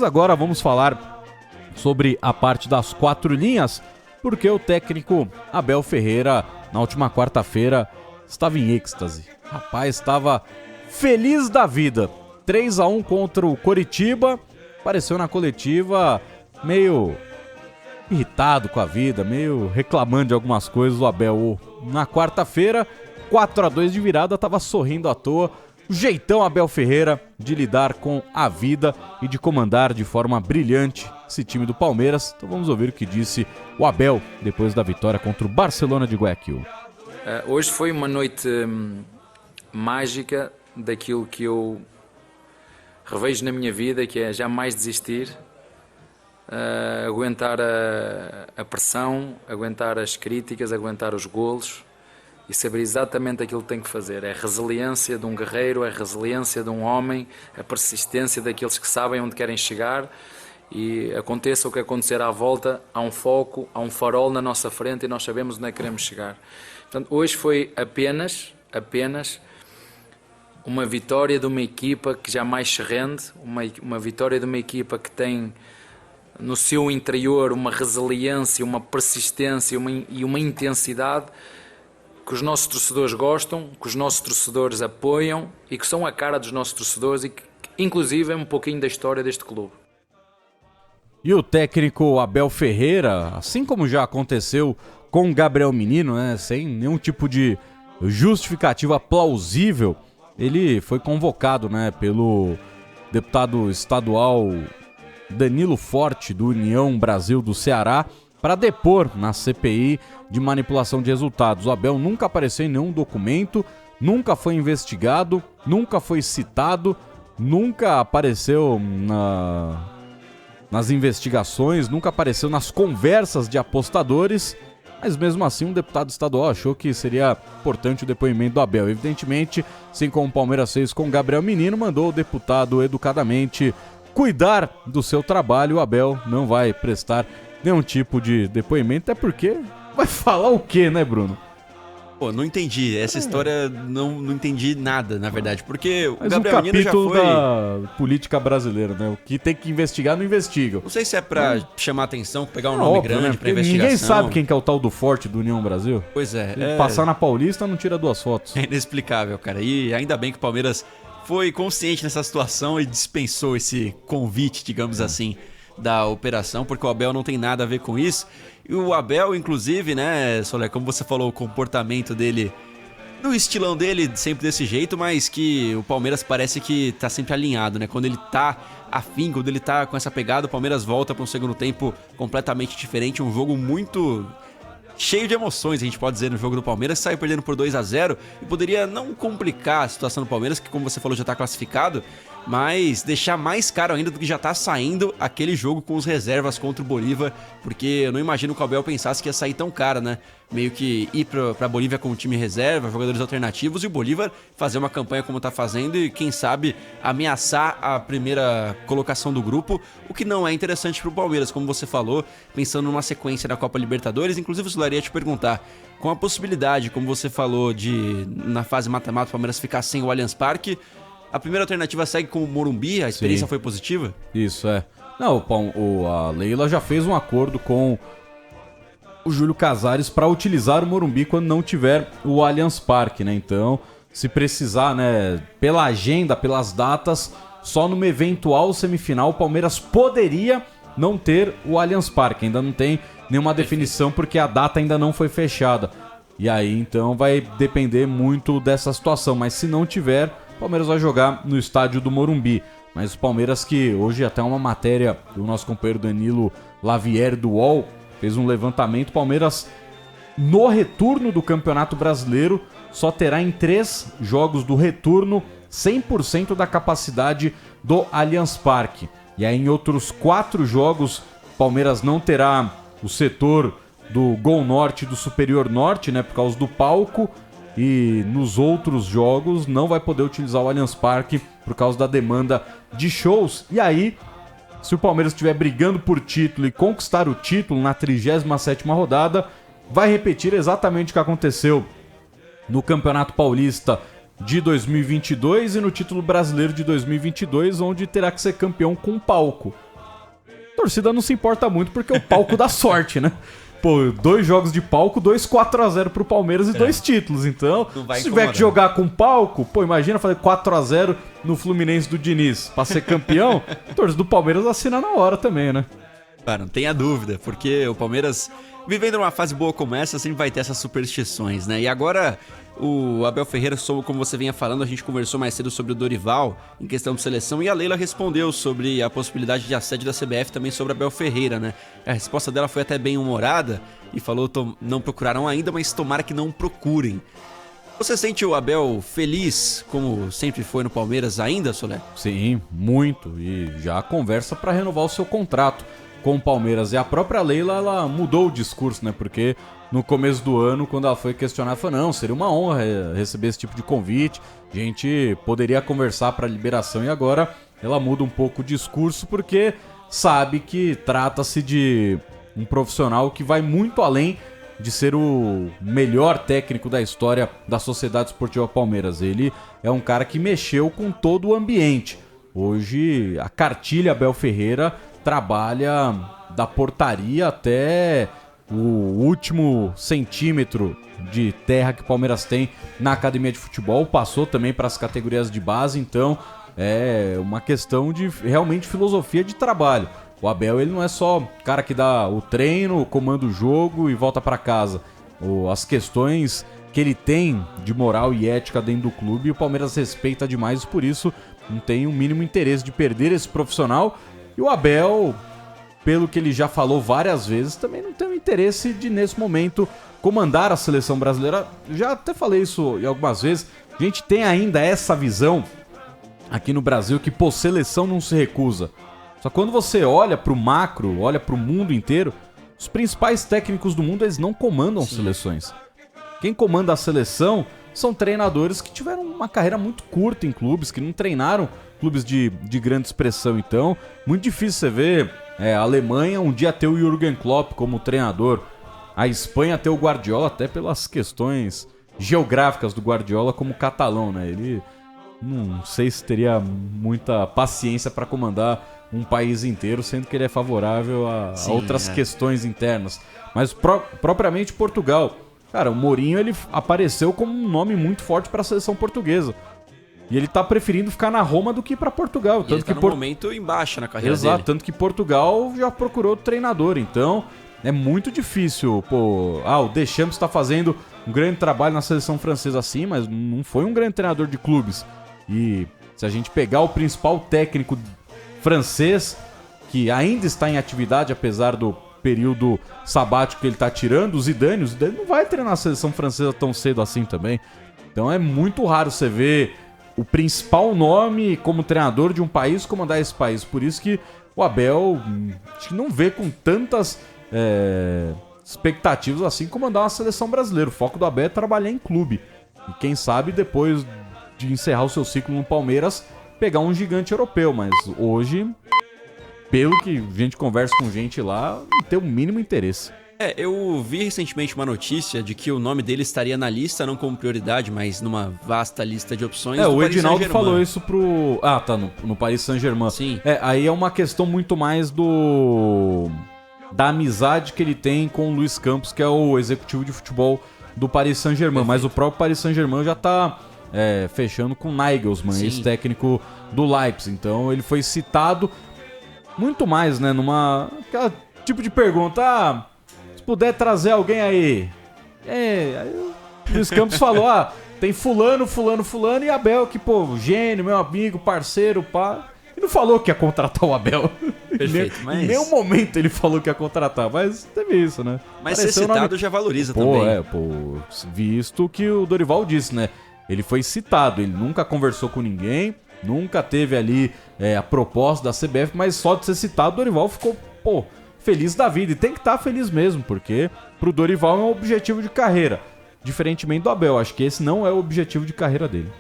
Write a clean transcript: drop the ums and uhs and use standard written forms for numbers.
Agora vamos falar sobre a parte das 4 linhas, porque o técnico Abel Ferreira, na última quarta-feira, estava em êxtase. Rapaz, estava feliz da vida. 3-1 contra o Coritiba, apareceu na coletiva meio irritado com a vida, meio reclamando de algumas coisas. O Abel, na quarta-feira, 4-2 de virada, estava sorrindo à toa. O jeitão Abel Ferreira de lidar com a vida e de comandar de forma brilhante esse time do Palmeiras. Então vamos ouvir o que disse o Abel depois da vitória contra o Barcelona de Guayaquil. Hoje foi uma noite mágica daquilo que eu revejo na minha vida, que é jamais desistir, aguentar a pressão, aguentar as críticas, aguentar os golos e saber exatamente aquilo que tem que fazer. É a resiliência de um guerreiro, é a resiliência de um homem, a persistência daqueles que sabem onde querem chegar, e aconteça o que acontecer à volta, há um foco, há um farol na nossa frente e nós sabemos onde é que queremos chegar. Portanto, hoje foi apenas uma vitória de uma equipa que jamais se rende, uma vitória de uma equipa que tem no seu interior uma resiliência, uma persistência e uma intensidade que os nossos torcedores gostam, que os nossos torcedores apoiam e que são a cara dos nossos torcedores e que, inclusive, é um pouquinho da história deste clube. E o técnico Abel Ferreira, assim como já aconteceu com o Gabriel Menino, sem nenhum tipo de justificativa plausível, ele foi convocado pelo deputado estadual Danilo Forte, do União Brasil do Ceará, para depor na CPI de manipulação de resultados. O Abel nunca apareceu em nenhum documento, nunca foi investigado, nunca foi citado, nunca apareceu nas investigações, nunca apareceu nas conversas de apostadores, mas mesmo assim um deputado estadual achou que seria importante o depoimento do Abel. Evidentemente, assim como o Palmeiras fez com o Gabriel Menino, mandou o deputado educadamente cuidar do seu trabalho. O Abel não vai prestar nenhum tipo de depoimento, até porque vai falar o quê, né, Bruno? Pô, não entendi. Essa história não entendi nada, na verdade. Porque o Mas Gabriel Menino já foi... da política brasileira, né? O que tem que investigar, não investiga. Não sei se é pra chamar atenção, pegar um nome grande pra investigação. Ninguém sabe quem que é o tal do Forte do União Brasil. Pois é. Passar na Paulista não tira 2 fotos. É inexplicável, cara. E ainda bem que o Palmeiras foi consciente nessa situação e dispensou esse convite, digamos assim, da operação, porque o Abel não tem nada a ver com isso. E o Abel, inclusive, Soler, como você falou, o comportamento dele, no estilão dele, sempre desse jeito, mas que o Palmeiras parece que tá sempre alinhado, Quando ele tá afim, quando ele tá com essa pegada, o Palmeiras volta para um segundo tempo completamente diferente, um jogo muito cheio de emoções, a gente pode dizer, no jogo do Palmeiras, saiu perdendo por 2-0 e poderia não complicar a situação do Palmeiras, que, como você falou, já tá classificado, mas deixar mais caro ainda do que já tá saindo aquele jogo com os reservas contra o Bolívar, porque eu não imagino que o Abel pensasse que ia sair tão caro, Meio que ir pra Bolívia com o time reserva, jogadores alternativos, e o Bolívar fazer uma campanha como tá fazendo e, quem sabe, ameaçar a primeira colocação do grupo, o que não é interessante pro Palmeiras, como você falou, pensando numa sequência da Copa Libertadores. Inclusive, eu ia te perguntar, com a possibilidade, como você falou, de na fase mata-mata o Palmeiras ficar sem o Allianz Parque, a primeira alternativa segue com o Morumbi, a experiência foi positiva? Isso, Não, a Leila já fez um acordo com o Júlio Casares para utilizar o Morumbi quando não tiver o Allianz Parque, Então, se precisar, pela agenda, pelas datas, só numa eventual semifinal o Palmeiras poderia não ter o Allianz Parque. Ainda não tem nenhuma definição porque a data ainda não foi fechada. E aí, então, vai depender muito dessa situação. Mas se não tiver, o Palmeiras vai jogar no estádio do Morumbi. Mas o Palmeiras, que hoje até uma matéria do nosso companheiro Danilo Lavieri do UOL fez um levantamento, o Palmeiras no retorno do Campeonato Brasileiro só terá em 3 jogos do retorno 100% da capacidade do Allianz Parque. E aí em outros 4 jogos o Palmeiras não terá o setor do Gol Norte e do Superior Norte, por causa do palco. E nos outros jogos não vai poder utilizar o Allianz Parque por causa da demanda de shows. E aí, se o Palmeiras estiver brigando por título e conquistar o título na 37ª rodada, vai repetir exatamente o que aconteceu no Campeonato Paulista de 2022 e no título brasileiro de 2022, onde terá que ser campeão com palco. torcida não se importa muito porque é o palco da sorte, né? Pô, 2 jogos de palco, 2 4x0 pro Palmeiras e 2 títulos. Então, se tiver que jogar com palco, pô, imagina fazer 4x0 no Fluminense do Diniz pra ser campeão, a torcida do Palmeiras assina na hora também, né? Cara, não tenha dúvida, porque o Palmeiras, vivendo uma fase boa como essa, sempre vai ter essas superstições, né? E agora, o Abel Ferreira, como você vinha falando, a gente conversou mais cedo sobre o Dorival, em questão de seleção, e a Leila respondeu sobre a possibilidade de assédio da CBF também sobre o Abel Ferreira, né? A resposta dela foi até bem humorada, e falou, não procuraram ainda, mas tomara que não procurem. Você sente o Abel feliz, como sempre foi no Palmeiras ainda, Solé? Sim, muito, e já conversa pra renovar o seu contrato com o Palmeiras. E a própria Leila, ela mudou o discurso, né? Porque no começo do ano, quando ela foi questionada, falou, não, seria uma honra receber esse tipo de convite, a gente poderia conversar para liberação, e agora ela muda um pouco o discurso porque sabe que trata-se de um profissional que vai muito além de ser o melhor técnico da história da Sociedade Esportiva Palmeiras. Ele é um cara que mexeu com todo o ambiente. Hoje, a cartilha Abel Ferreira trabalha da portaria até o último centímetro de terra que o Palmeiras tem na academia de futebol, passou também para as categorias de base, então é uma questão de realmente filosofia de trabalho. O Abel, ele não é só cara que dá o treino, comanda o jogo e volta para casa. As questões que ele tem de moral e ética dentro do clube, o Palmeiras respeita demais, por isso não tem o mínimo interesse de perder esse profissional. E o Abel, pelo que ele já falou várias vezes, também não tem o interesse de, nesse momento, comandar a seleção brasileira. Já até falei isso algumas vezes. A gente tem ainda essa visão aqui no Brasil que, pô, seleção não se recusa. Só que quando você olha pro macro, olha pro mundo inteiro, os principais técnicos do mundo, eles não comandam seleções. Quem comanda a seleção são treinadores que tiveram uma carreira muito curta em clubes, que não treinaram clubes de grande expressão. Então, muito difícil você ver a Alemanha um dia ter o Jürgen Klopp como treinador, a Espanha ter o Guardiola, até pelas questões geográficas do Guardiola como catalão, né? Ele não sei se teria muita paciência para comandar um país inteiro, sendo que ele é favorável a outras questões internas. Mas propriamente Portugal, cara, o Mourinho, ele apareceu como um nome muito forte para a seleção portuguesa. E ele tá preferindo ficar na Roma do que ir pra Portugal. Tanto que momento em baixa na carreira dele. Exato, tanto que Portugal já procurou treinador. Então, é muito difícil. Pô, o Deschamps tá fazendo um grande trabalho na seleção francesa, sim, mas não foi um grande treinador de clubes. E se a gente pegar o principal técnico francês, que ainda está em atividade, apesar do período sabático que ele tá tirando, o Zidane não vai treinar a seleção francesa tão cedo assim também. Então é muito raro você ver o principal nome como treinador de um país comandar esse país. Por isso que o Abel acho que não vê com tantas expectativas assim comandar uma seleção brasileira. O foco do Abel é trabalhar em clube. E quem sabe depois de encerrar o seu ciclo no Palmeiras, pegar um gigante europeu. Mas hoje, pelo que a gente conversa com gente lá, não tem o mínimo interesse. Eu vi recentemente uma notícia de que o nome dele estaria na lista, não como prioridade, mas numa vasta lista de opções. O Edinaldo falou isso pro... no Paris Saint-Germain. Sim. Aí é uma questão muito mais da amizade que ele tem com o Luiz Campos, que é o executivo de futebol do Paris Saint-Germain. Mas o próprio Paris Saint-Germain já tá fechando com o Nagelsmann, ex-técnico do Leipzig. Então ele foi citado muito mais, né, aquela tipo de pergunta, se puder trazer alguém aí. Aí o Luiz Campos falou, tem fulano e Abel, que, pô, gênio, meu amigo, parceiro, pá. E não falou que ia contratar o Abel. Perfeito, Em nenhum momento ele falou que ia contratar, mas teve isso, né? Mas ser citado já valoriza também. Visto que o Dorival disse, né? Ele foi citado, ele nunca conversou com ninguém, nunca teve ali a proposta da CBF, mas só de ser citado, o Dorival ficou, feliz da vida. E tem que estar feliz mesmo, porque pro Dorival é um objetivo de carreira. Diferentemente do Abel, acho que esse não é o objetivo de carreira dele.